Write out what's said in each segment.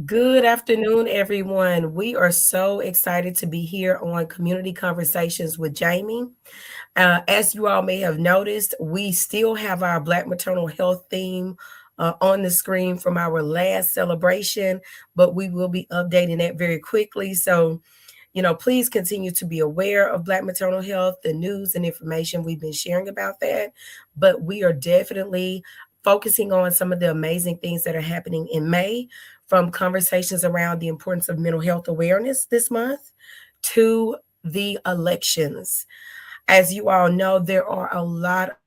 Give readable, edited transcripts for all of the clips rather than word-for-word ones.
Good afternoon, everyone. We are so excited to be here on Community Conversations with Jamie. As you all may have noticed, we still have our Black maternal health theme on the screen from our last celebration, but we will be updating that very quickly. So, please continue to be aware of Black maternal health, the news and information we've been sharing about that. But we are definitely focusing on some of the amazing things that are happening in May, from conversations around the importance of mental health awareness this month to the elections. As you all know, there are a lot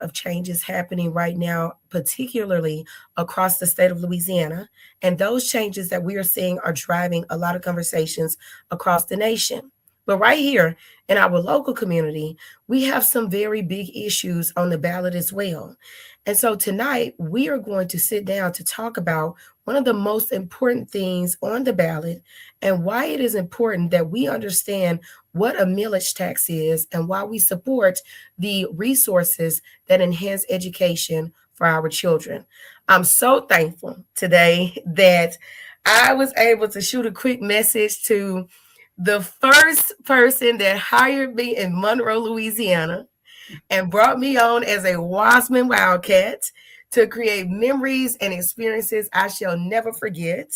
of changes happening right now, particularly across the state of Louisiana. And those changes that we are seeing are driving a lot of conversations across the nation. But right here in our local community, we have some very big issues on the ballot as well. And so tonight, we are going to sit down to talk about one of the most important things on the ballot and why it is important that we understand what a millage tax is and why we support the resources that enhance education for our children. I'm so thankful today that I was able to shoot a quick message to the first person that hired me in Monroe, Louisiana, and brought me on as a Wasman Wildcat to create memories and experiences I shall never forget,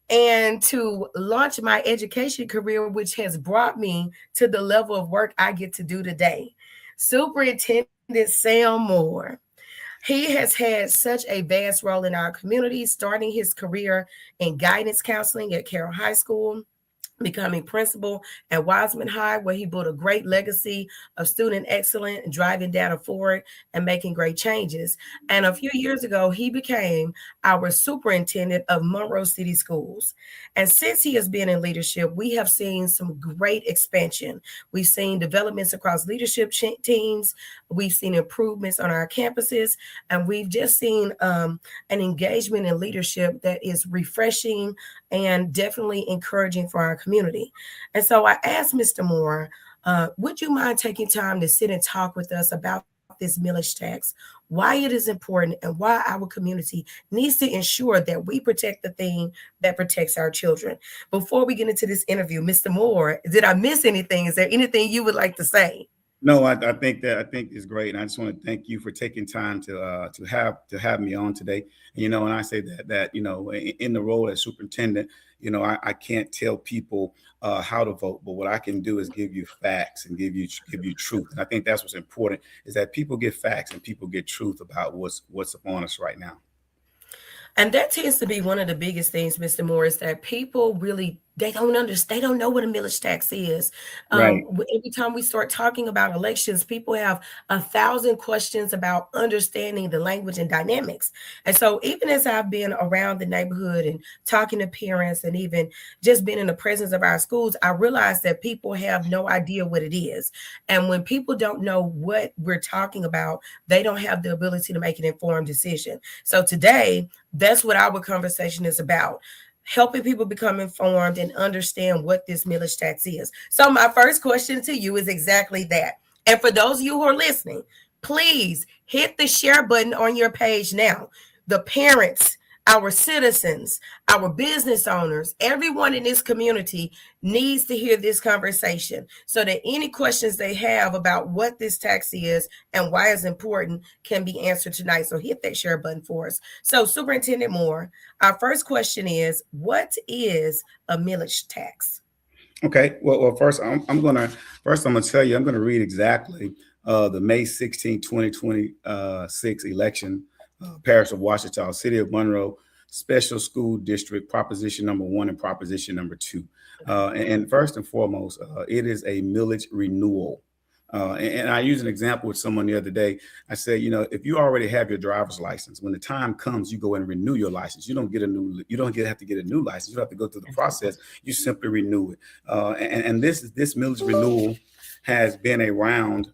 and to launch my education career, which has brought me to the level of work I get to do today. Superintendent Sam Moore. He has had such a vast role in our community, starting his career in guidance counseling at Carroll High School, becoming principal at Wiseman High, where he built a great legacy of student excellence, driving data forward and making great changes. And a few years ago, he became our superintendent of Monroe City Schools. And since he has been in leadership, we have seen some great expansion. We've seen developments across leadership teams. We've seen improvements on our campuses, and we've just seen an engagement in leadership that is refreshing and definitely encouraging for our community. And so I asked Mr. Moore, would you mind taking time to sit and talk with us about this millage tax, why it is important, and why our community needs to ensure that we protect the thing that protects our children? Before we get into this interview, Mr. Moore, did I miss anything? Is there anything you would like to say? No, I think it's great, and I just want to thank you for taking time to have me on today. And I say that in the role as superintendent, I can't tell people how to vote, but what I can do is give you facts and give you truth. And I think that's what's important, is that people get facts and people get truth about what's upon us right now. And that tends to be one of the biggest things, Mr. Morris, that people really they don't understand. They don't know what a millage tax is. Right. Every time we start talking about elections, people have 1,000 questions about understanding the language and dynamics. And so, even as I've been around the neighborhood and talking to parents, and even just being in the presence of our schools, I realize that people have no idea what it is. And when people don't know what we're talking about, they don't have the ability to make an informed decision. So today, that's what our conversation is about, helping people become informed and understand what this millage tax is. So, my first question to you is exactly that. And for those of you who are listening, please hit the share button on your page now. The parents, our citizens, our business owners, everyone in this community needs to hear this conversation so that any questions they have about what this tax is and why it's important can be answered tonight. So hit that share button for us. So, Superintendent Moore, our first question is, what is a millage tax? Okay. Well, first I'm gonna tell you, I'm gonna read exactly the May 16, 2026 election, Parish of Washita, City of Monroe, Special School District, Proposition number 1 and Proposition number 2. And first and foremost, it is a millage renewal. And I used an example with someone the other day. I said, if you already have your driver's license, when the time comes, you go and renew your license. You don't have to get a new license. You don't have to go through the process. You simply renew it. And this millage renewal has been around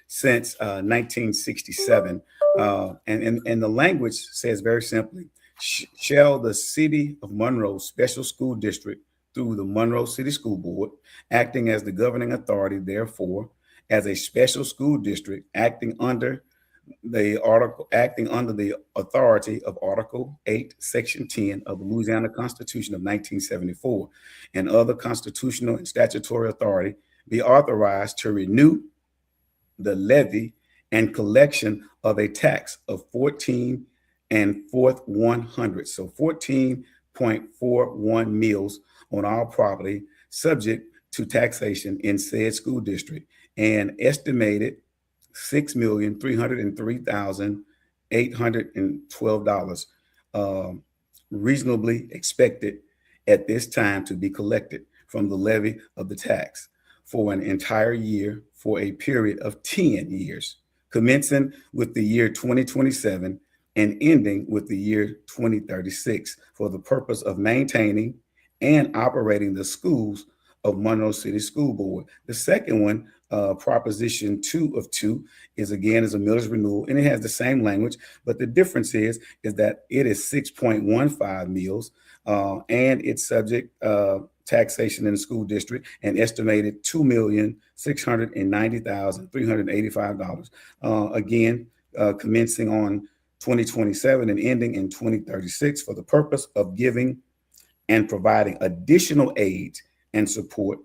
since 1967. And the language says very simply, shall the City of Monroe Special School District, through the Monroe City School Board, acting as the governing authority, therefore, as a special school district acting under the article acting under the authority of Article 8, Section 10 of the Louisiana Constitution of 1974 and other constitutional and statutory authority, be authorized to renew the levy and collection of a tax of 14 and fourth 100, so 14.41 mills on all property subject to taxation in said school district, and estimated $6,303,812 reasonably expected at this time to be collected from the levy of the tax for an entire year for a period of 10 years, commencing with the year 2027 and ending with the year 2036 for the purpose of maintaining and operating the schools of Monroe City School Board. The second one, Proposition 2 of 2, is again is a millage renewal, and it has the same language, but the difference is that it is 6.15 mills, and it's subject taxation in the school district, and estimated $2,690,385. Again, commencing on 2027 and ending in 2036 for the purpose of giving and providing additional aid and support,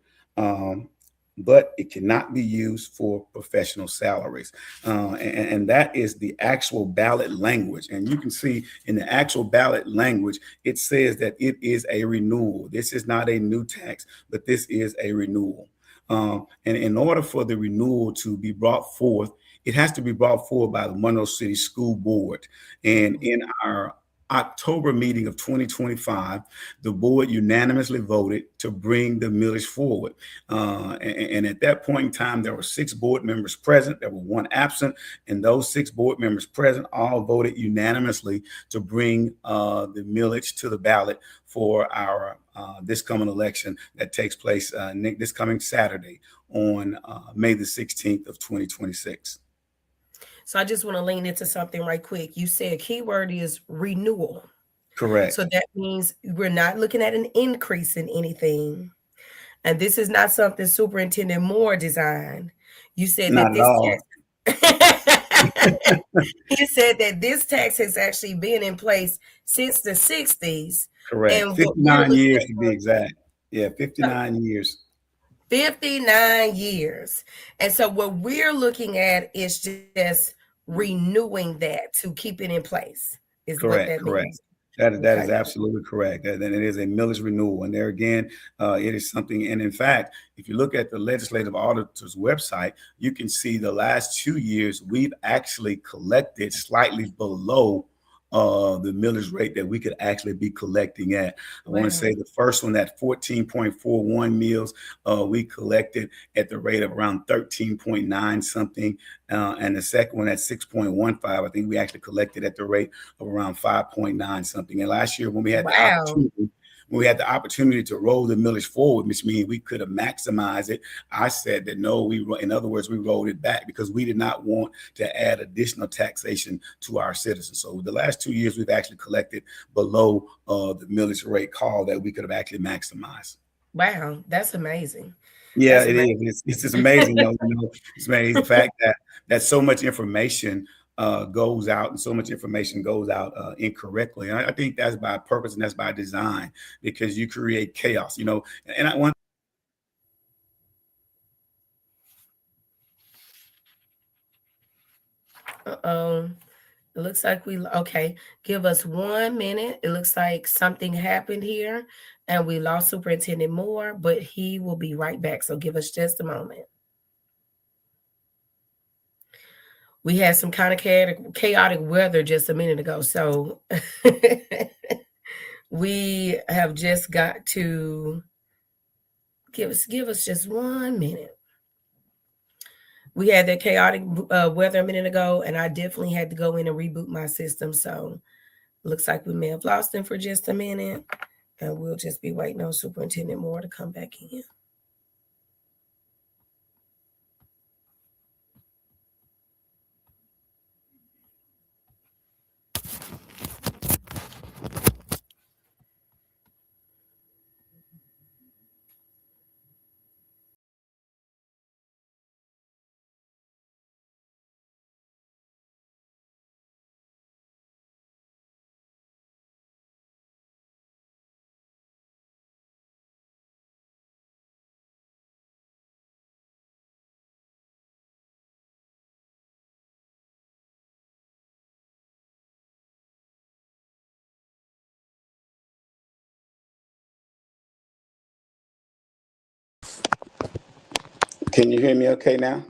but it cannot be used for professional salaries. And that is the actual ballot language. And you can see in the actual ballot language, it says that it is a renewal. This is not a new tax, but this is a renewal. And in order for the renewal to be brought forth, it has to be brought forward by the Monroe City School Board. And in our October meeting of 2025, the board unanimously voted to bring the millage forward. And at that point in time, there were 6 board members present. There were 1 absent. And those 6 board members present all voted unanimously to bring the millage to the ballot for our this coming election that takes place this coming Saturday on May the 16th of 2026. So I just want to lean into something right quick. You said keyword is renewal. Correct. So that means we're not looking at an increase in anything. And this is not something Superintendent Moore designed. You said that Not at this all. tax he said that this tax has actually been in place since the 60s. Correct. And what we're 59 looking years at to be exact. Yeah, 59 years. 59 years. And so what we're looking at is just renewing that to keep it in place, is what that Correct, correct. means. That Okay. is absolutely correct. And it is a millage renewal. And there again, it is something. And in fact, if you look at the legislative auditor's website, you can see the last 2 years we've actually collected slightly below the millage rate that we could actually be collecting at. I want to say the first one, that 14.41 mills, we collected at the rate of around 13.9 something. And the second one at 6.15, I think we actually collected at the rate of around 5.9 something. And last year when we had the opportunity to roll the millage forward, which means we could have maximized it, I said that no, in other words, we rolled it back because we did not want to add additional taxation to our citizens. So the last 2 years, we've actually collected below the millage rate call that we could have actually maximized. Wow, that's amazing. Yeah, That's it amazing. is. It's just amazing, though. It's amazing the fact that so much information goes out and so much information goes out incorrectly. And I think that's by purpose and that's by design because you create chaos. And one. Uh-oh. It looks like okay. Give us 1 minute. It looks like something happened here and we lost Superintendent Moore, but he will be right back. So give us just a moment. We had some kind of chaotic weather just a minute ago. So we have just got to give us just 1 minute. We had that chaotic weather a minute ago, and I definitely had to go in and reboot my system. So looks like we may have lost him for just a minute, and we'll just be waiting on Superintendent Moore to come back in. Can you hear me okay now?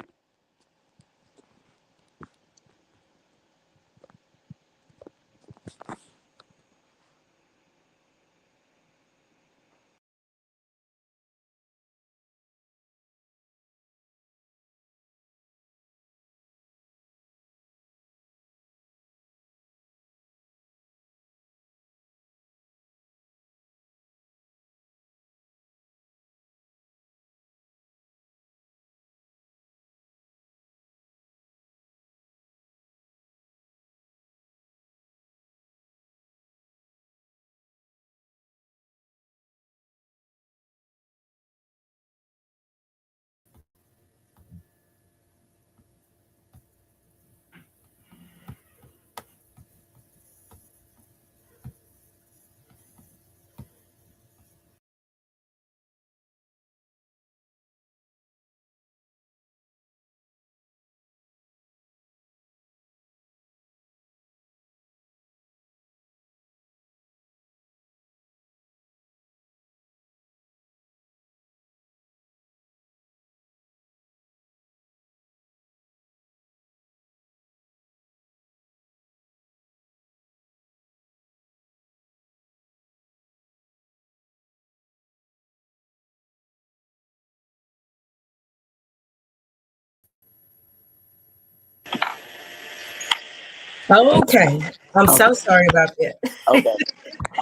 Okay. I'm so Okay. sorry about that. Okay.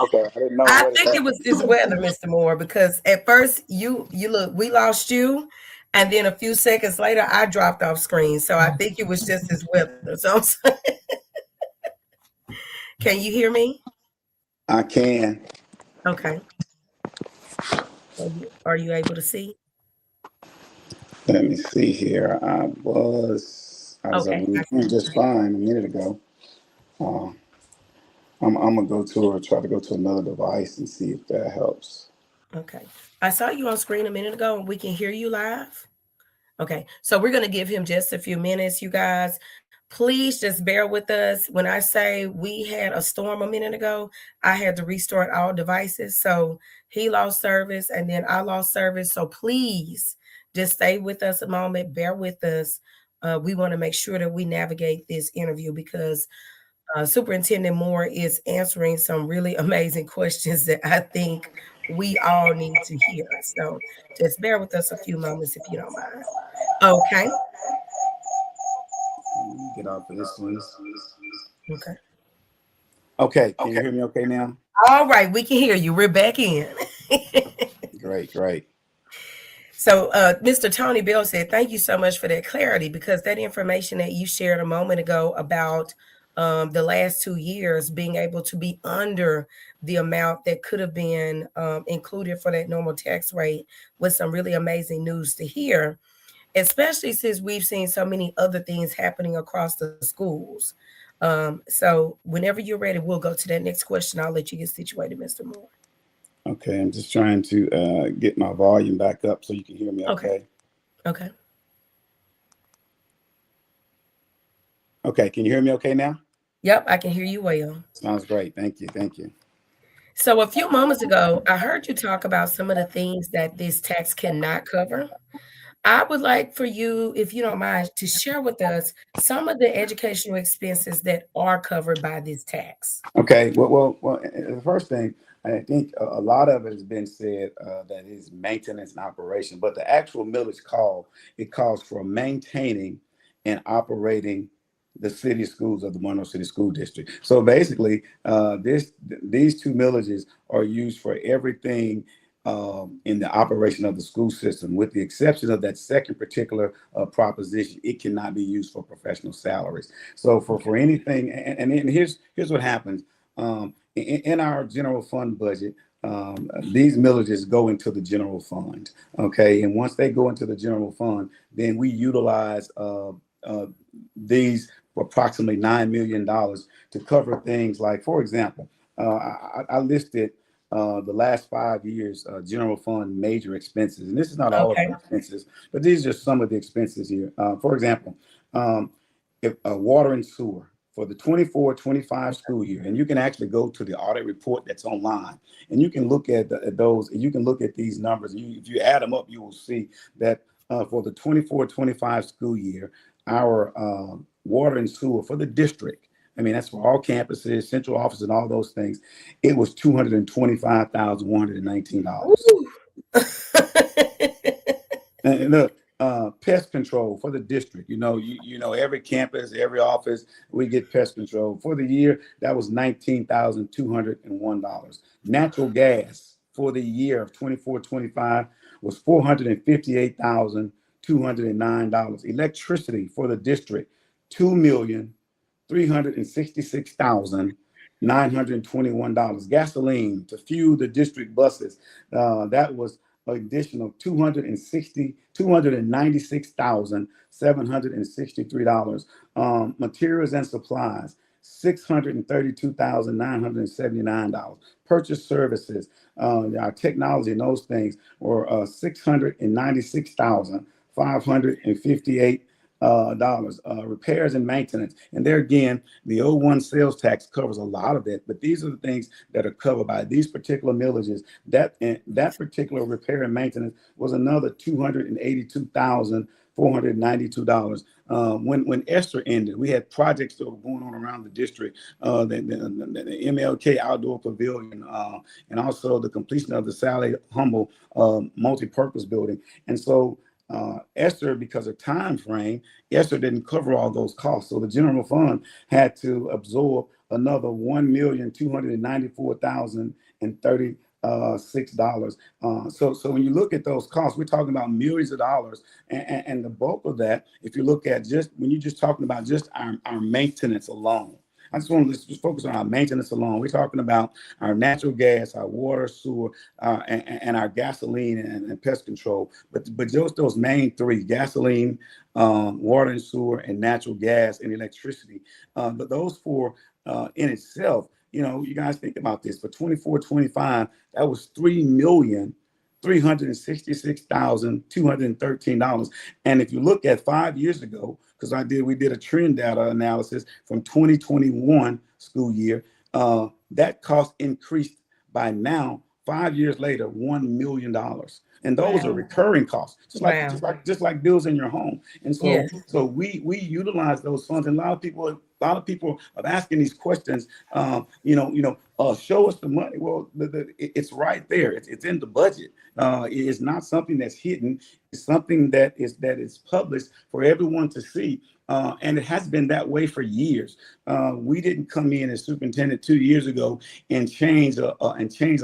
Okay. I didn't know I what think it was this weather, Mr. Moore, because at first you look, we lost you, and then a few seconds later I dropped off screen. So I think it was just this weather. So I'm sorry. Can you hear me? I can. Okay. Are you able to see? Let me see here. I was able Okay, to I hear can. just fine a minute ago. Uh, I'm gonna go to or try to go to another device and see if that helps. Okay. I saw you on screen a minute ago and we can hear you live. Okay. So we're going to give him just a few minutes, you guys. Please just bear with us. When I say we had a storm a minute ago, I had to restart all devices. So he lost service and then I lost service. So please just stay with us a moment. Bear with us. We want to make sure that we navigate this interview because Superintendent Moore is answering some really amazing questions that I think we all need to hear. So just bear with us a few moments if you don't mind. Okay. Let me get off of this one. Okay. Okay, can you hear me okay now? All right, we can hear you. We're back in. Great, great. So, Mr. Tony Bell said, thank you so much for that clarity because that information that you shared a moment ago about the last 2 years being able to be under the amount that could have been included for that normal tax rate was some really amazing news to hear, especially since we've seen so many other things happening across the schools. So, whenever you're ready, we'll go to that next question. I'll let you get situated, Mr. Moore. Okay, I'm just trying to get my volume back up so you can hear me Okay. okay. Okay. Okay, can you hear me okay now? Yep, I can hear you well. Sounds great. Thank you. Thank you. So, a few moments ago, I heard you talk about some of the things that this tax cannot cover. I would like for you, if you don't mind, to share with us some of the educational expenses that are covered by this tax. Okay. Well. The first thing I think a lot of it has been said that is maintenance and operation, but the actual millage it calls for maintaining and operating the city schools of the Monroe City School District. So basically, these two millages are used for everything in the operation of the school system, with the exception of that second particular proposition. It cannot be used for professional salaries. So for Okay. anything, and here's what happens in our general fund budget. These millages go into the general fund, okay, and once they go into the general fund, then we utilize these approximately $9 million to cover things like, for example, I listed the last 5 years general fund major expenses, and this is not all of Okay. the expenses, but these are just some of the expenses here. For example, um, if water and sewer for the 24-25 school year, and you can actually go to the audit report that's online, and you can look at those, and you can look at these numbers. If you add them up, you will see that for the 24-25 school year, our water and sewer for the district, I mean, that's for all campuses, central office, and all those things, it was $225,119. Ooh. And look, pest control for the district. Every campus, every office, we get pest control for the year. That was $19,201. Natural gas for the year of 24-25 was $458,209. Electricity for the district, 2,366,921. Gasoline to fuel the district buses, that was additional $296,763. Materials and supplies, $632,979. Purchase services, our technology and those things were $696,558 dollars. Repairs and maintenance, and there again, the O1 sales tax covers a lot of that. But these are the things that are covered by these particular millages. That particular repair and maintenance was another $282,492. When Esther ended, we had projects that were going on around the district, the MLK Outdoor Pavilion, and also the completion of the Sally Humble multi-purpose building. And so Esther, because of time frame, Esther didn't cover all those costs. So the general fund had to absorb another $1,294,036. So when you look at those costs, we're talking about millions of dollars. And the bulk of that, if you look at when you're just talking about just our maintenance alone, I just want to just focus on our maintenance alone. We're talking about our natural gas, our water, sewer, and our gasoline and pest control. But just those main three: gasoline, water and sewer, and natural gas and electricity. But those four in itself, you guys think about this. For 24-25, that was $3,366,213. And if you look at 5 years ago, because we did a trend data analysis from 2021 school year, that cost increased by now 5 years later $1 million. And those are recurring costs, just like bills in your home. And so we utilize those funds. And a lot of people are asking these questions. Show us the money. Well, it's right there. It's in the budget. It's not something that's hidden. It's something that is published for everyone to see. And it has been that way for years. We didn't come in as superintendent 2 years ago and change a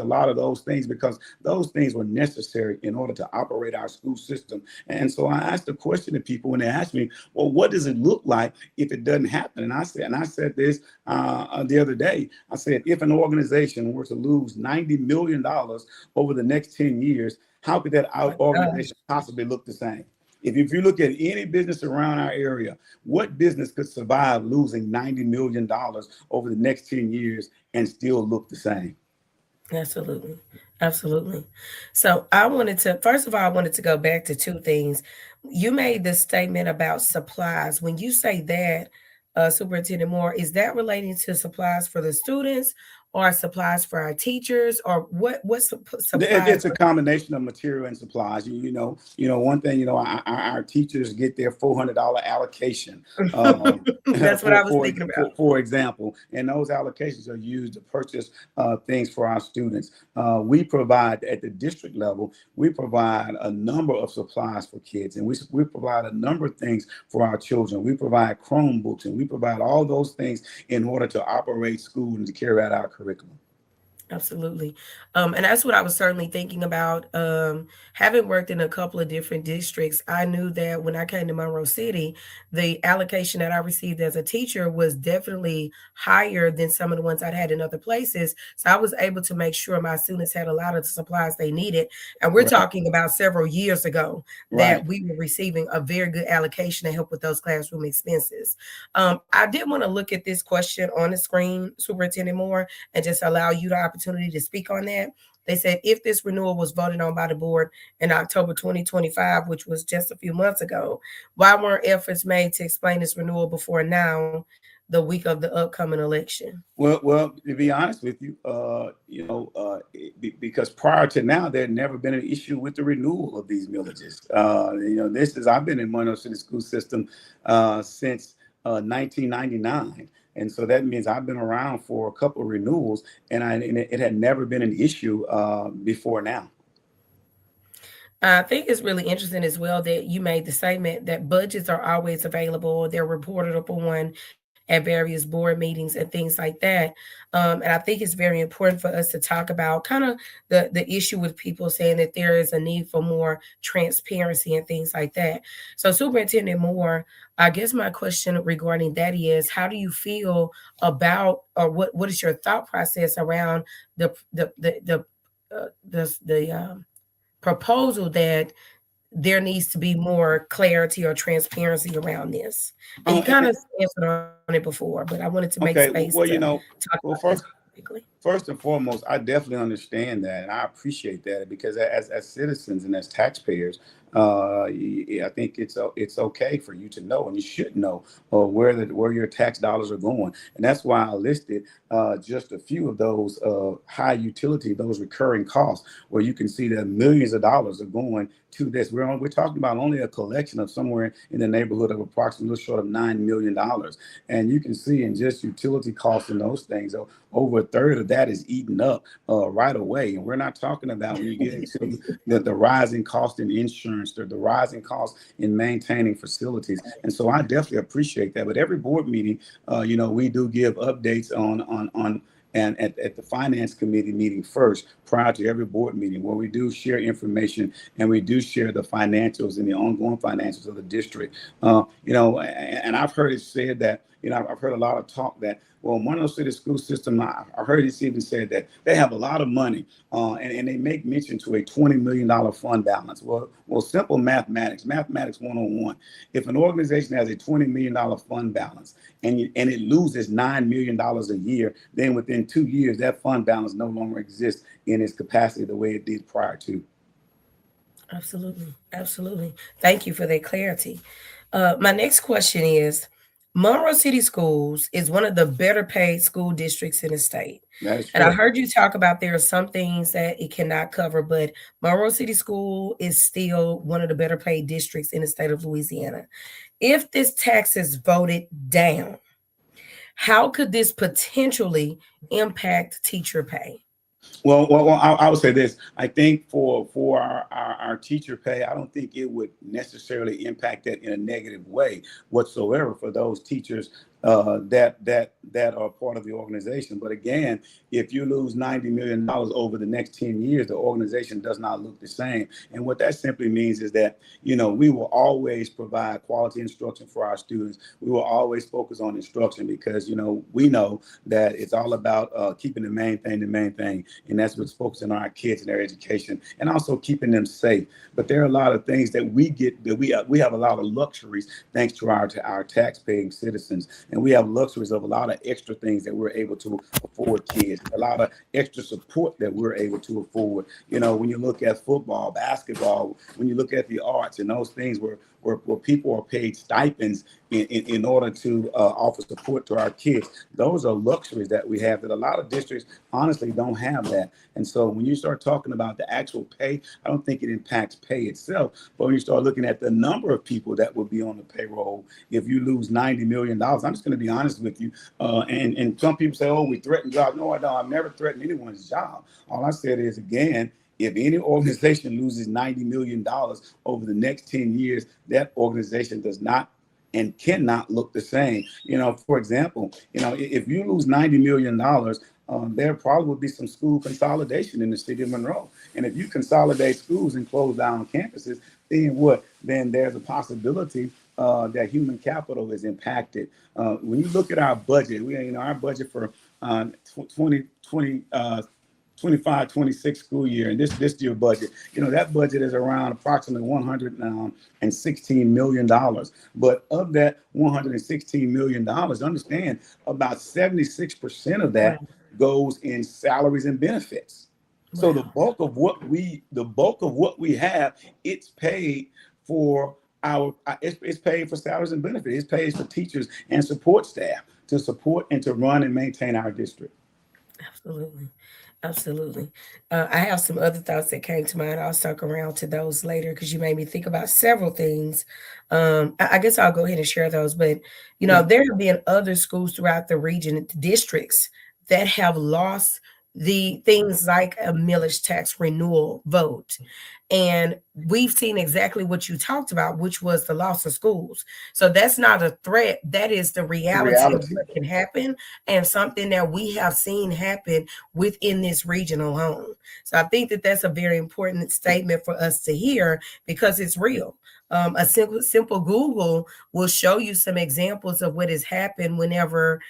lot of those things, because those things were necessary in order to operate our school system. And so I asked the question to people when they asked me, well, what does it look like if it doesn't happen? And I said this the other day. I said, if an organization were to lose $90 million over the next 10 years, how could that organization possibly look the same? If you look at any business around our area, what business could survive losing $90 million over the next 10 years and still look the same? Absolutely. Absolutely. So first of all, I wanted to go back to two things. You made this statement about supplies. When you say that, Superintendent Moore, is that relating to supplies for the students or supplies for our teachers, or what supplies? It's a combination of material and supplies. One thing, our teachers get their $400 allocation. That's what I was thinking about. For example, and those allocations are used to purchase things for our students. We provide at the district level, we provide a number of supplies for kids, and we provide a number of things for our children. We provide Chromebooks, and we provide all those things in order to operate school and to carry out our curriculum. Absolutely. And that's what I was certainly thinking about. Having worked in a couple of different districts, I knew that when I came to Monroe City, the allocation that I received as a teacher was definitely higher than some of the ones I'd had in other places. So I was able to make sure my students had a lot of the supplies they needed. And we're talking about several years ago that we were receiving a very good allocation to help with those classroom expenses. I did want to look at this question on the screen, Superintendent Moore, and just allow you the opportunity to speak on that. They said, if this renewal was voted on by the board in October 2025, which was just a few months ago, why weren't efforts made to explain this renewal before now? the week of the upcoming election? Well, to be honest with you, because prior to now, there had never been an issue with the renewal of these millages. I've been in Monroe City School System since 1999. And so that means I've been around for a couple of renewals, and it had never been an issue before now. I think it's really interesting as well that you made the statement that budgets are always available. They're reported upon at various board meetings and things like that. And I think it's very important for us to talk about kind of the issue with people saying that there is a need for more transparency and things like that. So, Superintendent Moore, I guess my question regarding that is, how do you feel about, or what is your thought process around the proposal that there needs to be more clarity or transparency around this? And Oh, you kind of answered on it before, but I wanted to make space okay. to Well, talk about well, this quickly. first and foremost, I definitely understand that, and I appreciate that because as citizens and as taxpayers, I think it's okay for you to know, and you should know where your tax dollars are going, and that's why I listed just a few of those high utility, those recurring costs, where you can see that millions of dollars are going to this. We're talking about only a collection of somewhere in the neighborhood of approximately short of $9 million, and you can see in just utility costs and those things, over a third of that is eaten up right away. And we're not talking about when you get into the rising cost in insurance, the rising cost in maintaining facilities. And so I definitely appreciate that. But every board meeting, we do give updates on and at the finance committee meeting first, prior to every board meeting, where we do share information and we do share the financials and the ongoing financials of the district. And I've heard it said that, I've heard a lot of talk that, well, Monroe City School System, I heard it even said that they have a lot of money, and they make mention to a $20 million fund balance. Well, simple mathematics 101. If an organization has a $20 million fund balance and it loses $9 million a year, then within 2 years, that fund balance no longer exists in its capacity the way it did prior to. Absolutely. Absolutely. Thank you for that clarity. My next question is, Monroe City Schools is one of the better paid school districts in the state. That is And I correct. heard you talk about there are some things that it cannot cover, but Monroe City School is still one of the better paid districts in the state of Louisiana. If this tax is voted down, how could this potentially impact teacher pay? Well, I would say this. I think for our teacher pay, I don't think it would necessarily impact that in a negative way whatsoever for those teachers that are part of the organization. But again, if you lose $90 million over the next 10 years, the organization does not look the same. And what that simply means is that we will always provide quality instruction for our students. We will always focus on instruction because we know that it's all about keeping the main thing, and that's what's focusing on our kids and their education, and also keeping them safe. But there are a lot of things that we have a lot of luxuries thanks to our tax-paying citizens, and we have luxuries of a lot of extra things that we're able to afford kids, a lot of extra support that we're able to afford. When you look at football, basketball, when you look at the arts and those things where people are paid stipends in order to offer support to our kids. Those are luxuries that we have that a lot of districts honestly don't have that. And so when you start talking about the actual pay, I don't think it impacts pay itself. But when you start looking at the number of people that will be on the payroll, if you lose $90 million, I'm just going to be honest with you. And some people say, oh, we threaten jobs. No, I don't. I've never threatened anyone's job. All I said is, again, if any organization loses $90 million over the next 10 years, that organization does not and cannot look the same. For example, if you lose $90 million, there probably will be some school consolidation in the city of Monroe. And if you consolidate schools and close down campuses, then what? Then there's a possibility that human capital is impacted. When you look at our budget, our budget for 2020, 25-26 school year, and this year budget, that budget is around approximately $116 million. But of that $116 million, understand about 76% of Wow. that goes in salaries and benefits. So the Wow. bulk of what we have, it's paid for it's paid for salaries and benefits. It's paid for teachers and support staff to support and to run and maintain our district. Absolutely. Absolutely. I have some other thoughts that came to mind. I'll circle around to those later because you made me think about several things. I guess I'll go ahead and share those. But, Yeah. there have been other schools throughout the region, districts that have lost the things like a millage tax renewal vote. And we've seen exactly what you talked about, which was the loss of schools. So that's not a threat. That is the The reality of reality. what can happen and something that we have seen happen within this region alone. So I think that that's a very important statement for us to hear because it's real. A simple Google will show you some examples of what has happened whenever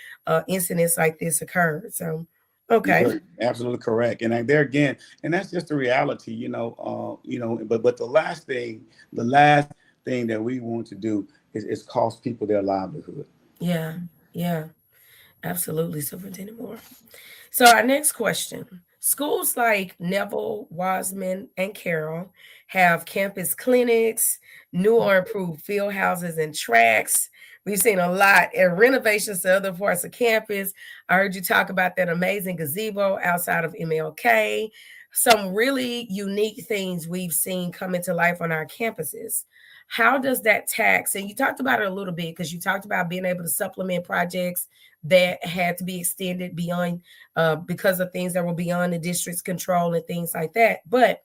incidents like this occur. So, okay. You're absolutely correct. And there again, and that's just the reality, but the last thing that we want to do is cost people their livelihood. Yeah. Yeah. Absolutely, Superintendent Moore. So our next question. Schools like Neville, Wiseman, and Carroll have campus clinics, new or improved field houses and tracks. We've seen a lot and renovations to other parts of campus. I heard you talk about that amazing gazebo outside of MLK. Some really unique things we've seen come into life on our campuses. How does that tax, and you talked about it a little bit because you talked about being able to supplement projects that had to be extended beyond because of things that were beyond the district's control and things like that. But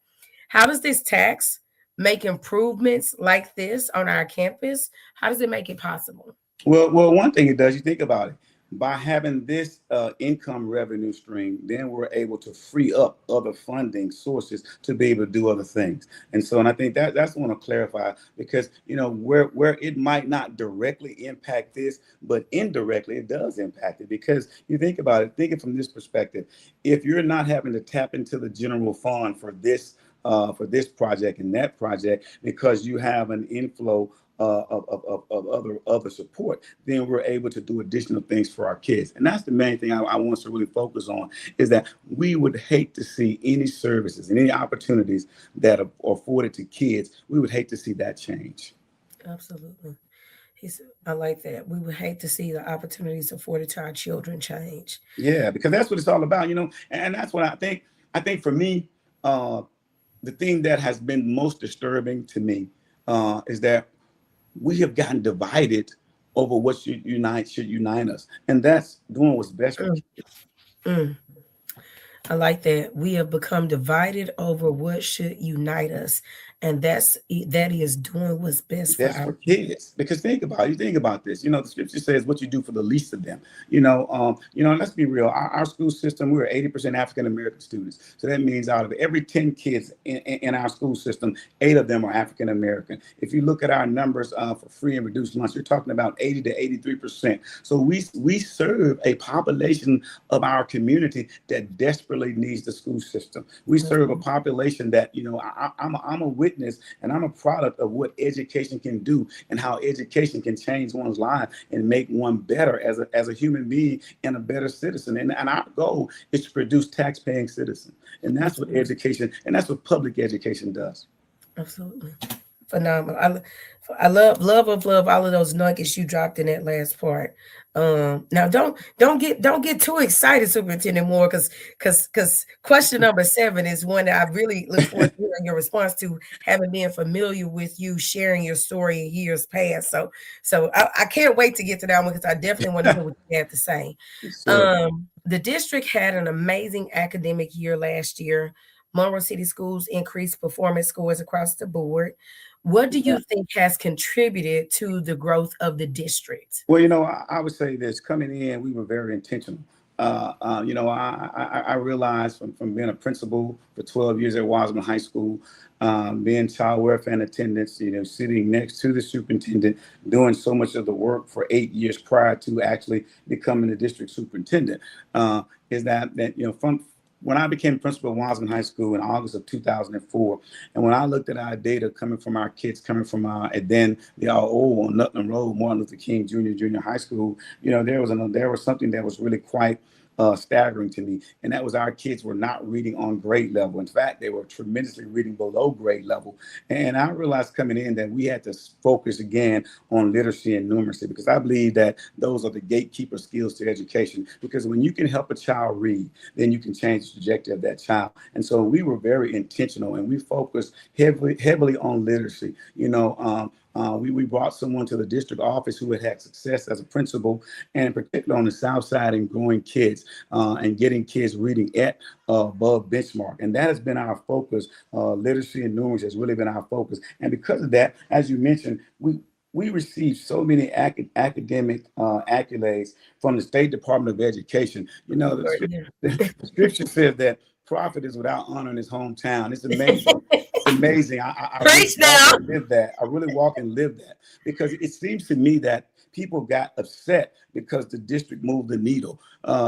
how does this tax make improvements like this on our campus? How does it make it possible? Well, one thing it does, you think about it, by having this income revenue stream, then we're able to free up other funding sources to be able to do other things. And I think that's what I want to clarify because where it might not directly impact this, but indirectly it does impact it because you think about it, thinking from this perspective, if you're not having to tap into the general fund for this project and that project because you have an inflow of other support, then we're able to do additional things for our kids. And that's the main thing I want us to really focus on is that we would hate to see any services and any opportunities that are afforded to kids. We would hate to see that change. Absolutely. I like that. We would hate to see the opportunities afforded to our children change. Yeah, because that's what it's all about, and that's what I think. I think for me, the thing that has been most disturbing to me is that we have gotten divided over what should unite us, and that's doing what's best for Mm, kids. mm. I like that. We have become divided over what should unite us, and that is doing what's best for That's our for kids. Because you think about this. The scripture says what you do for the least of them. Let's be real. Our school system, we're 80% African American students. So that means out of every 10 kids in our school system, 8 of them are African American. If you look at our numbers for free and reduced lunch, you're talking about 80 to 83%. So we serve a population of our community that desperately needs the school system. We serve a population that, I'm a witness and I'm a product of what education can do and how education can change one's life and make one better as a human being and a better citizen. And our goal is to produce tax-paying citizens. And that's what absolutely. education and that's what public education does. Absolutely. Phenomenal. I love all of those nuggets you dropped in that last part. Now don't get too excited, Superintendent Moore, because question number 7 is one that I really look forward to hearing your response to, having been familiar with you sharing your story in years past. So I can't wait to get to that one because I definitely want to hear what you have to say. Sure. The district had an amazing academic year last year. Monroe City Schools increased performance scores across the board. What do you think has contributed to the growth of the district? Well, I would say this coming in, we were very intentional. I realized from being a principal for 12 years at Wasman High School, being child welfare and attendance, sitting next to the superintendent, doing so much of the work for 8 years prior to actually becoming the district superintendent, is that from when I became principal at Wasman High School in August of 2004, and when I looked at our data coming from our kids, coming from and then the all old on Nutland Road, Martin Luther King Jr. Junior High School, there was something that was really quite staggering to me, and that was our kids were not reading on grade level. In fact, they were tremendously reading below grade level. And I realized coming in that we had to focus again on literacy and numeracy, because I believe that those are the gatekeeper skills to education. Because when you can help a child read, then you can change the trajectory of that child. And so we were very intentional, and we focused heavily on literacy. We brought someone to the district office who had had success as a principal, and particularly on the South Side, in growing kids and getting kids reading at above benchmark. And that has been our focus. Literacy and numeracy has really been our focus. And because of that, as you mentioned, we received so many academic accolades from the State Department of Education. The scripture says that prophet is without honor in his hometown. It's amazing. It's amazing. I really Preach walk now. and live that. I really walk and live that, because it seems to me that people got upset because the district moved the needle.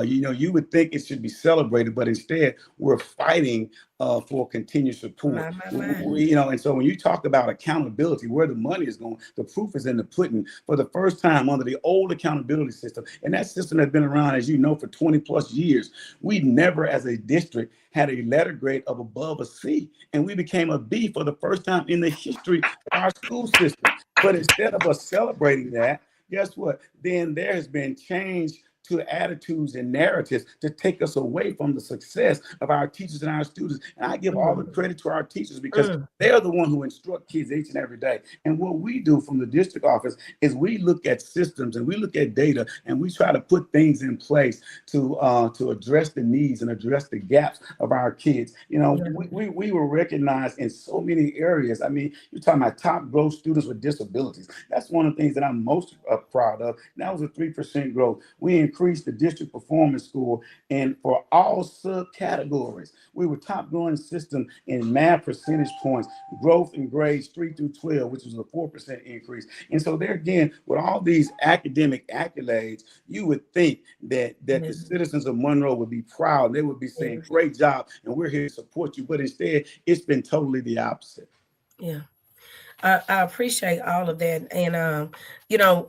You would think it should be celebrated, but instead we're fighting for continued support. My. And so when you talk about accountability, where the money is going, the proof is in the pudding. For the first time under the old accountability system, and that system has been around, as you know, for 20 plus years, we never as a district had a letter grade of above a C, and we became a B for the first time in the history of our school system. But instead of us celebrating that, guess what? Then there has been change to attitudes and narratives to take us away from the success of our teachers and our students. And I give all the credit to our teachers, because they're the one who instruct kids each and every day. And what we do from the district office is we look at systems and we look at data, and we try to put things in place to address the needs and address the gaps of our kids. We were recognized in so many areas. I mean, you're talking about top growth students with disabilities. That's one of the things that I'm most proud of. That was a 3% growth. We increased the district performance score, and for all subcategories, we were top growing system in math percentage points, growth in grades 3 through 12, which was a 4% increase. And so there again, with all these academic accolades, you would think that the citizens of Monroe would be proud. They would be saying, great job, and we're here to support you. But instead, it's been totally the opposite. Yeah. I appreciate all of that. And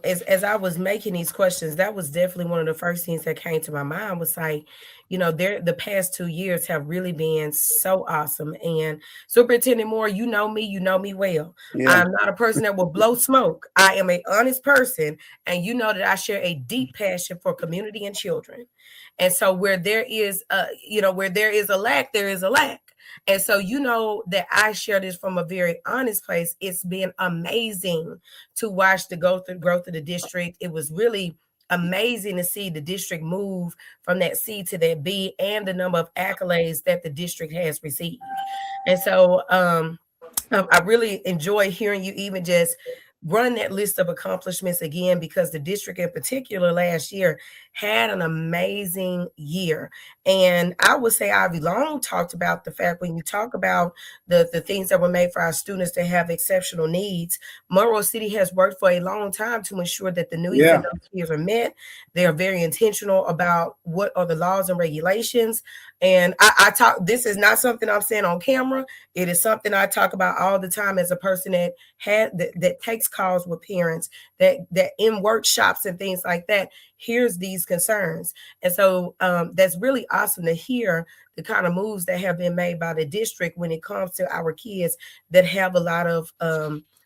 as I was making these questions, that was definitely one of the first things that came to my mind, was like, the past 2 years have really been so awesome. And Superintendent Moore, you know me well. Yeah. I'm not a person that will blow smoke. I am an honest person, and you know that I share a deep passion for community and children. And so where there is a lack, there is a lack. And so, that I share this from a very honest place. It's been amazing to watch the growth of the district. It was really amazing to see the district move from that C to that B, and the number of accolades that the district has received. And so I really enjoy hearing you even just run that list of accomplishments again, because the district in particular last year had an amazing year. And I would say I've long talked about the fact, when you talk about the things that were made for our students that have exceptional needs, Monroe City has worked for a long time to ensure that the needs of those kids are met. They are very intentional about what are the laws and regulations. And I talk, this is not something I'm saying on camera. It is something I talk about all the time as a person that takes calls with parents, that in workshops and things like that, here's these concerns. And so that's really awesome to hear the kind of moves that have been made by the district when it comes to our kids that have a lot of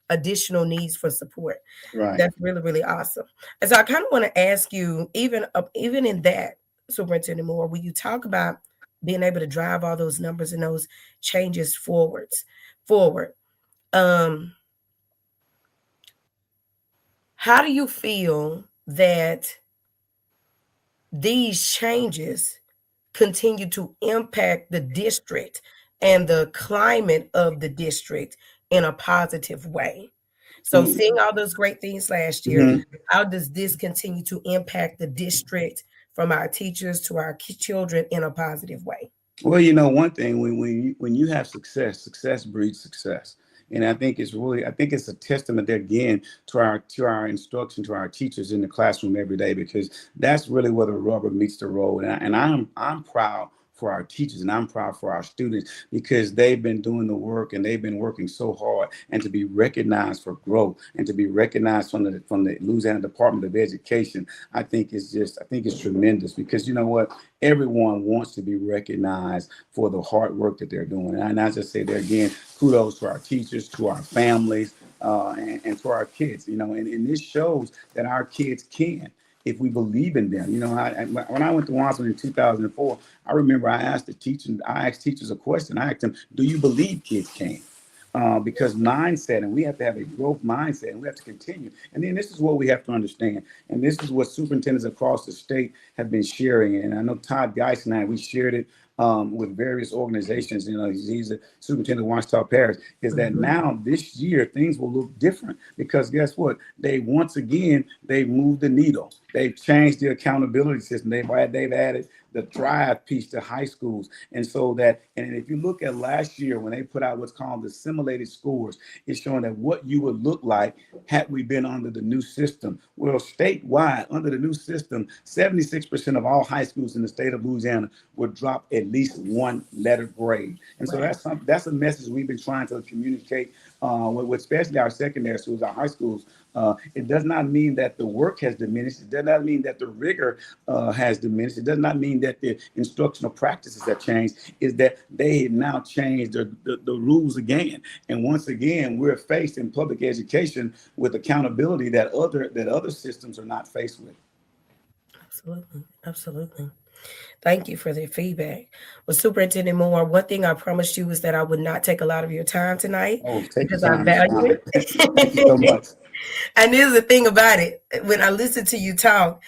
additional needs for support. Right. That's really, really awesome. And so I kind of want to ask you, even in that, Superintendent Moore, when you talk about being able to drive all those numbers and those changes forward, how do you feel that these changes continue to impact the district and the climate of the district in a positive way? So seeing all those great things last year, how does this continue to impact the district, from our teachers to our children, in a positive way? Well, one thing, when you have success breeds success. And I think it's a testament there again to our instruction, to our teachers in the classroom every day, because that's really where the rubber meets the road. And I'm proud for our teachers, and I'm proud for our students, because they've been doing the work and they've been working so hard, and to be recognized for growth and to be recognized from the Louisiana Department of Education, I think it's tremendous, because you know what, everyone wants to be recognized for the hard work that they're doing. And I just say there again, kudos to our teachers, to our families, and to our kids, and this shows that our kids can, if we believe in them. When I went to Washington in 2004, I remember I asked teachers a question. I asked them, do you believe kids can? Because mindset, and we have to have a growth mindset, and we have to continue. And then this is what we have to understand, and this is what superintendents across the state have been sharing. And I know Todd Geis and I, we shared it with various organizations. He's a superintendent of Ouachita Parish. Is that now this year things will look different, because guess what? They've moved the needle. They've changed the accountability system. They've added the Thrive piece to high schools. And if you look at last year when they put out what's called the simulated scores, it's showing that what you would look like had we been under the new system. Well, statewide, under the new system, 76% of all high schools in the state of Louisiana would drop at least one letter grade. And so that's a message we've been trying to communicate with especially our secondary schools, our high schools. It does not mean that the work has diminished. It does not mean that the rigor has diminished. It does not mean that the instructional practices have changed. Is that they have now changed the rules again. And once again, we're faced in public education with accountability that other systems are not faced with. Absolutely. Absolutely. Thank you for the feedback. Well, Superintendent Moore, one thing I promised you is that I would not take a lot of your time tonight, Oh, take your because I time. It's value fine. Thank you so it. much. And here's the thing about it. When I listen to you talk,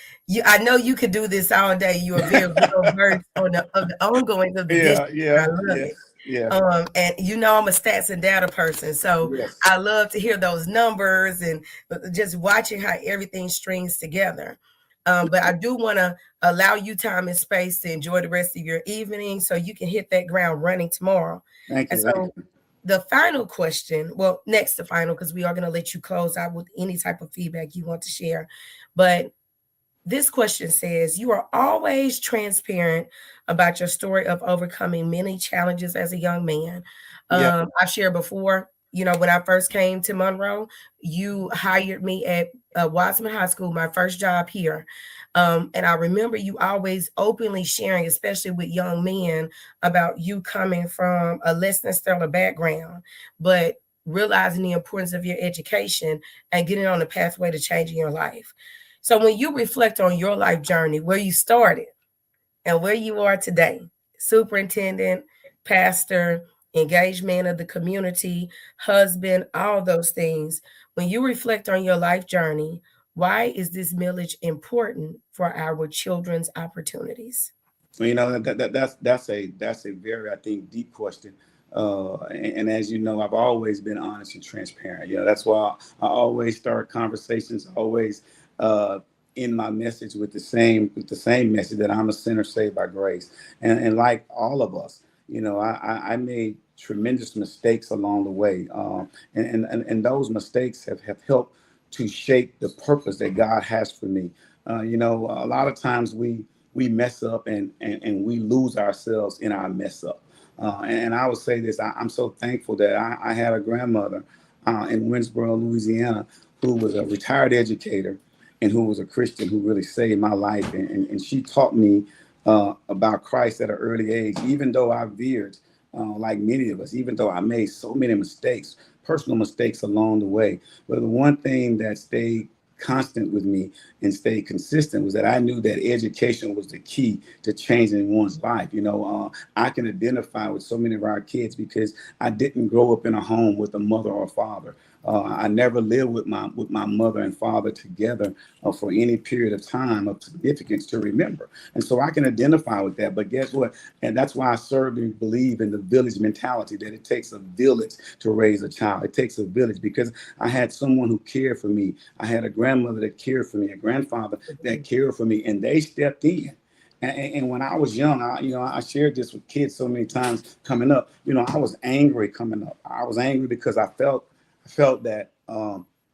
I know you could do this all day. You are very well versed of the ongoings of the Yeah, district. I yeah, love yes, it. yeah, And I'm a stats and data person, so yes. I love to hear those numbers and just watching how everything strings together. But I do want to allow you time and space to enjoy the rest of your evening, so you can hit that ground running tomorrow. Thank And you. Thank so the final question, well, next to final, because we are going to let you close out with any type of feedback you want to share. But this question says, you are always transparent about your story of overcoming many challenges as a young man. Yeah. I've shared before, when I first came to Monroe, you hired me at Wiseman High School, my first job here. And I remember you always openly sharing, especially with young men, about you coming from a less than stellar background, but realizing the importance of your education and getting on the pathway to changing your life. So when you reflect on your life journey, where you started and where you are today, superintendent, pastor, engaged man of the community, husband, all those things, when you reflect on your life journey, why is this millage important for our children's opportunities? Well, that's a very, I think, deep question. And as you know, I've always been honest and transparent. That's why I always start conversations, always in my message with the same message, that I'm a sinner saved by grace. And like all of us, I made tremendous mistakes along the way, and those mistakes have helped to shape the purpose that God has for me. A lot of times we mess up, and we lose ourselves in our mess up. And I would say this: I'm so thankful that I had a grandmother in Winsboro, Louisiana, who was a retired educator and who was a Christian, who really saved my life. And she taught me about Christ at an early age, even though I veered, like many of us, even though I made so many mistakes, personal mistakes along the way. But the one thing that stayed constant with me and stayed consistent was that I knew that education was the key to changing one's life. I can identify with so many of our kids because I didn't grow up in a home with a mother or father. I never lived with my mother and father together for any period of time of significance to remember. And so I can identify with that. But guess what? And that's why I certainly believe in the village mentality, that it takes a village to raise a child. It takes a village, because I had someone who cared for me. I had a grandmother that cared for me, a grandfather that cared for me, and they stepped in. And when I was young, I shared this with kids so many times coming up. I was angry coming up. I was angry because I felt that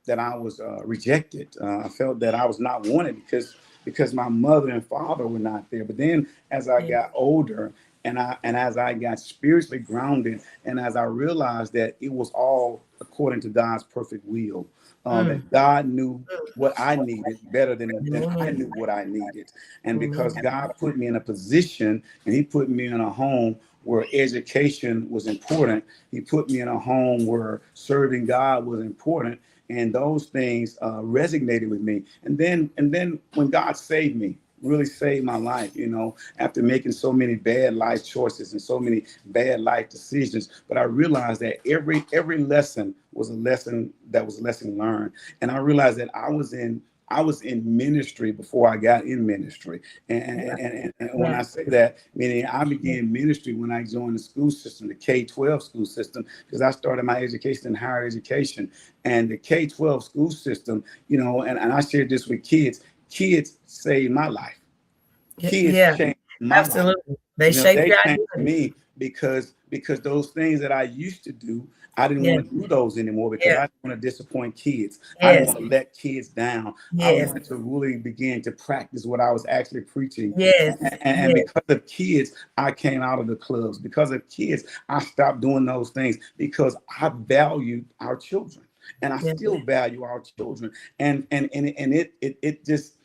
that I was rejected. I felt that I was not wanted because my mother and father were not there. But then as I got older, And as I got spiritually grounded, and as I realized that it was all according to God's perfect will, Mm. that God knew what I needed better than I Amen. knew what I needed. And because Amen. God put me in a position and He put me in a home where education was important, He put me in a home where serving God was important. And those things resonated with me. And then when God saved me, really saved my life, after making so many bad life choices and so many bad life decisions. But I realized that every lesson was a lesson that was a lesson learned. And I realized that I was in ministry before I got in ministry. And when Yeah. I say that, meaning I began ministry when I joined the school system, the K-12 school system, because I started my education in higher education. And the K-12 school system, and I shared this with kids saved my life. Kids Yeah. changed my life. Absolutely. They shape They your changed identity. me because those things that I used to do, I didn't Yeah. want to do those anymore because Yeah. I didn't want to disappoint kids. I didn't Yes. want to let kids down. I Yes. wanted to really begin to practice what I was actually preaching. Yes. And Yes. because of kids, I came out of the clubs. Because of kids, I stopped doing those things because I valued our children. And I Yeah. still value our children. And it just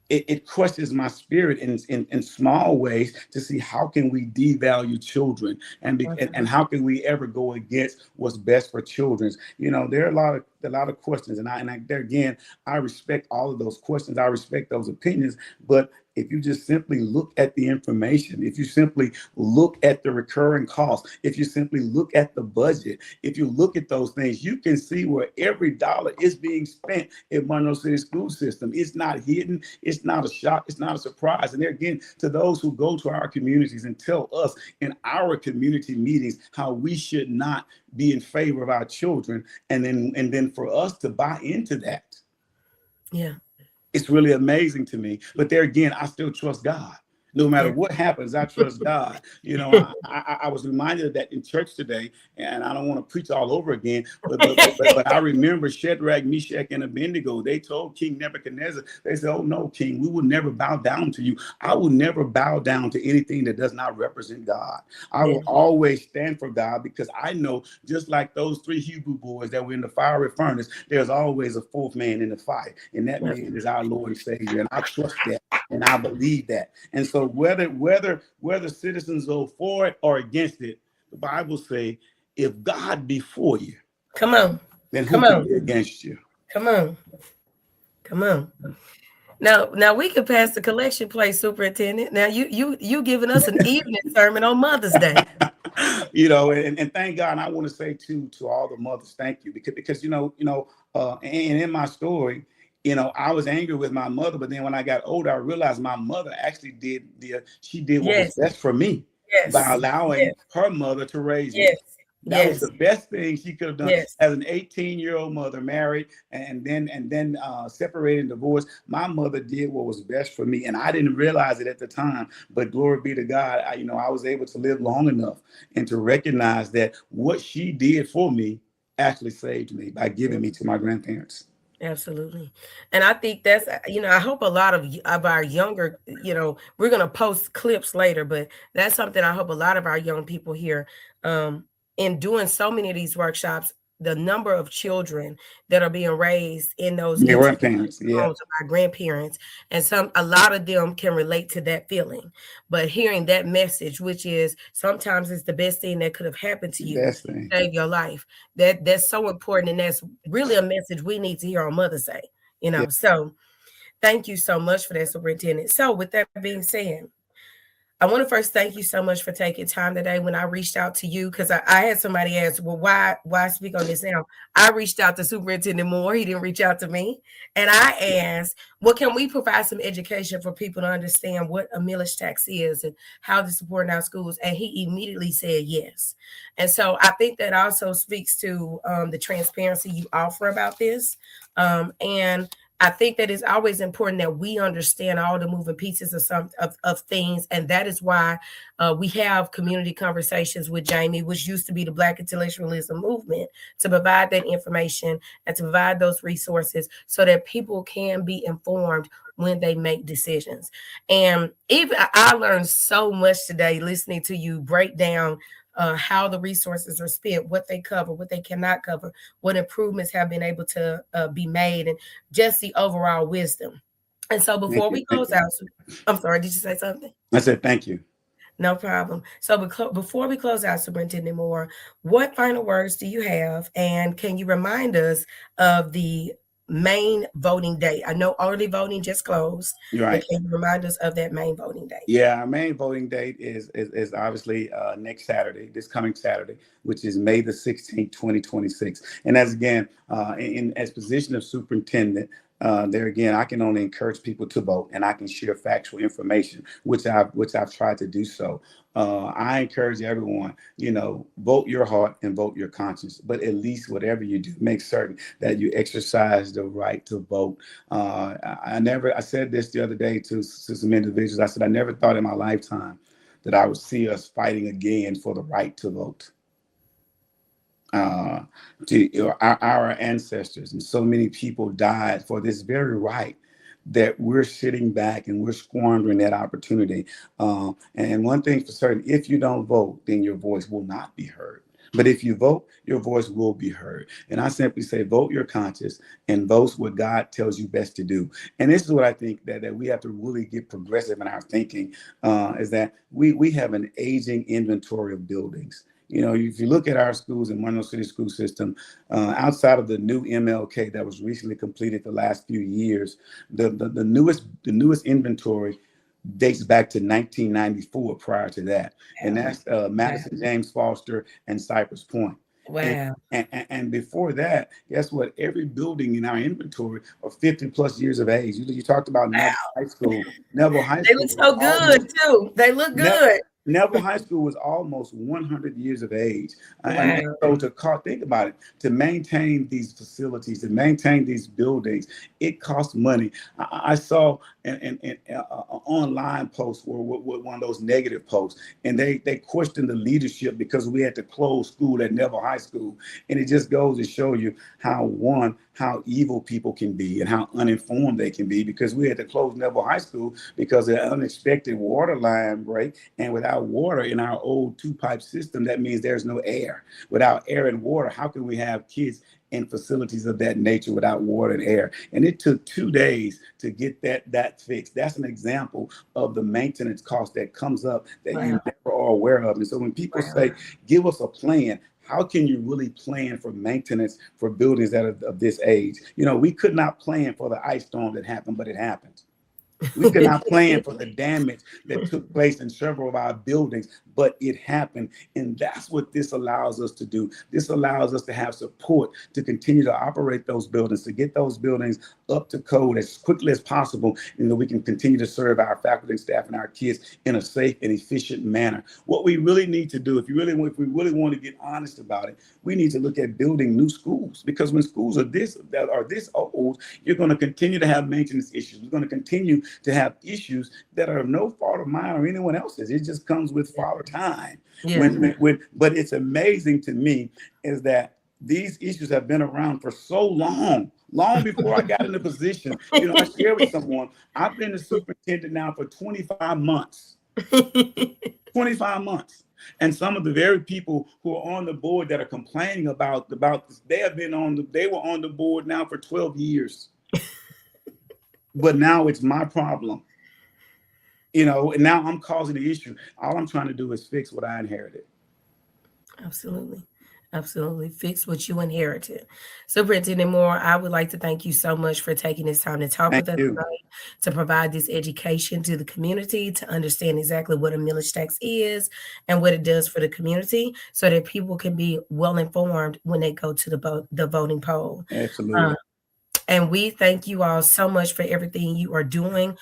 it crushes my spirit in small ways to see how can we devalue children and how can we ever go against what's best for children. There are a lot of questions, and there again, I respect all of those questions. I respect those opinions, but if you just simply look at the information, if you simply look at the recurring costs, if you simply look at the budget, if you look at those things, you can see where every dollar is being spent in Monroe City school system. It's not hidden. It's not a shock. It's not a surprise. And there again, to those who go to our communities and tell us in our community meetings how we should not be in favor of our children, and then for us to buy into that, Yeah. it's really amazing to me. But there again, I still trust God. No matter Yeah. what happens, I trust God. I was reminded of that in church today, and I don't want to preach all over again, but I remember Shadrach, Meshach, and Abednego. They told King Nebuchadnezzar, they said, "Oh no, King, we will never bow down to you. I will never bow down to anything that does not represent God. I Yeah. will always stand for God because I know, just like those three Hebrew boys that were in the fiery furnace, there's always a fourth man in the fire, and that Yeah. man is our Lord and Savior. And I trust that, and I believe that. And so whether citizens go for it or against it, the Bible say, if God be for you, Come on. then who Come can on. be against you? Come on. Come on. Now we could pass the collection plate, Superintendent. Now you giving us an evening sermon on Mother's Day. And thank God. And I want to say to all the mothers, thank you, because and in my story, I was angry with my mother, but then when I got older, I realized my mother actually did what was Yes. best for me by Yes. allowing Yes. her mother to raise me. Yes. That was Yes. the best thing she could have done Yes. as an 18-year-old mother, married and then separated and divorced. My mother did what was best for me, and I didn't realize it at the time. But glory be to God, I was able to live long enough and to recognize that what she did for me actually saved me by giving me to my grandparents. Absolutely. And I think that's, I hope a lot of our younger, we're going to post clips later, but that's something I hope a lot of our young people hear. In doing so many of these workshops, the number of children that are being raised in those My institutions, grandparents, yeah, homes of our grandparents, and a lot of them can relate to that feeling. But hearing that message, which is sometimes it's the best thing that could have happened to the you, best thing. save your life. That's so important, and that's really a message we need to hear on Mother's Day. Yeah, So thank you so much for that, Superintendent. So with that being said, I want to first thank you so much for taking time today. When I reached out to you, because I had somebody ask, well, why speak on this now? I reached out to Superintendent Moore. He didn't reach out to me. And I asked, well, can we provide some education for people to understand what a millage tax is and how to support our schools? And he immediately said yes. And so I think that also speaks to the transparency you offer about this. And I think that it's always important that we understand all the moving pieces of things, and that is why we have community conversations with Jamie, which used to be the Black intellectualism movement, to provide that information and to provide those resources so that people can be informed when they make decisions. And even I learned so much today listening to you break down how the resources are spent, what they cover, what they cannot cover, what improvements have been able to be made, and just the overall wisdom. And so Thank before you. we Thank close you. out, I'm sorry, did you say something? I said thank you. No problem. So before we close out, Superintendent Moore, what final words do you have? And can you remind us of the main voting date? I know early voting just closed, You're but right. can you remind us of that main voting date? Yeah, our main voting date is obviously next Saturday, this coming Saturday, which is May the 16th, 2026. And as again, as position of superintendent, there again, I can only encourage people to vote, and I can share factual information, which I've tried to do so. I encourage everyone, vote your heart and vote your conscience. But at least whatever you do, make certain that you exercise the right to vote. I said this the other day to some individuals. I said, I never thought in my lifetime that I would see us fighting again for the right to vote. uh, our ancestors and so many people died for this very right, that we're sitting back and we're squandering that opportunity. And one thing for certain, if you don't vote, then your voice will not be heard. But if you vote, your voice will be heard. And I simply say, vote your conscience and vote what God tells you best to do. And this is what I think that we have to really get progressive in our thinking, is that we have an aging inventory of buildings. If you look at our schools in Monroe City school system, outside of the new MLK that was recently completed the last few years, the newest inventory dates back to 1994 prior to that. And Wow. that's Madison James Foster and Cypress Point. And, Wow. and before that, guess what? Every building in our inventory are 50 plus years of age. You talked about Neville Wow. High School. Neville High They School look was so good almost too. They look Ne- good. Neville High School was almost 100 years of age. And Wow. so think about it, to maintain these facilities, to maintain these buildings, it costs money. I saw an online post where one of those negative posts, and they questioned the leadership because we had to close school at Neville High School. And it just goes to show you how evil people can be and how uninformed they can be, because we had to close Neville High School because of an unexpected water line break. And without water in our old two-pipe system, that means there's no air. Without air and water, how can we have kids in facilities of that nature without water and air? And it took 2 days to get that fixed. That's an example of the maintenance cost that comes up that Wow. you never are aware of. And so when people Wow. say, give us a plan, how can you really plan for maintenance for buildings that are of this age? We could not plan for the ice storm that happened, but it happened. We could not plan for the damage that took place in several of our buildings, but it happened. And that's what this allows us to do. This allows us to have support to continue to operate those buildings, to get those buildings up to code as quickly as possible, and that we can continue to serve our faculty and staff and our kids in a safe and efficient manner. What we really need to do, if we really want to get honest about it, we need to look at building new schools, because when schools are this old, you're going to continue to have maintenance issues. We're going to continue to have issues that are no fault of mine or anyone else's. It just comes with father time. Yeah. But it's amazing to me is that these issues have been around for so long before I got in the position. I shared with someone, I've been the superintendent now for 25 months. 25 months. And some of the very people who are on the board that are complaining about this, they were on the board now for 12 years. But now it's my problem. And now I'm causing the issue. All I'm trying to do is fix what I inherited. Absolutely. Absolutely. Fix what you inherited. Superintendent Moore, I would like to thank you so much for taking this time to talk Thank with us you. tonight, to provide this education to the community, to understand exactly what a millage tax is and what it does for the community, so that people can be well informed when they go to the voting poll. Absolutely. And we thank you all so much for everything you are doing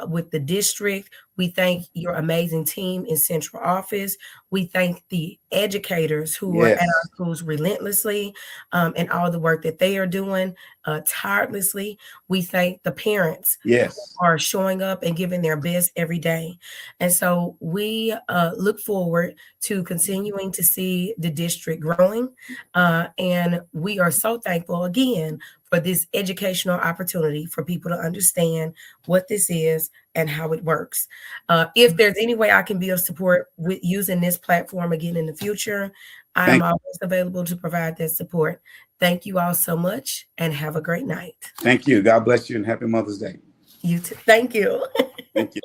with the district. We thank your amazing team in central office. We thank the educators who are at our Yes. schools relentlessly, and all the work that they are doing tirelessly. We thank the parents Yes. are showing up and giving their best every day. And so we look forward to continuing to see the district growing. And we are so thankful again for this educational opportunity for people to understand what this is and how it works. If there's any way I can be of support with using this platform again in the future, I am Thank always available to provide that support. Thank you all so much and have a great night. Thank you. God bless you and happy Mother's Day. You too. Thank you. Thank you.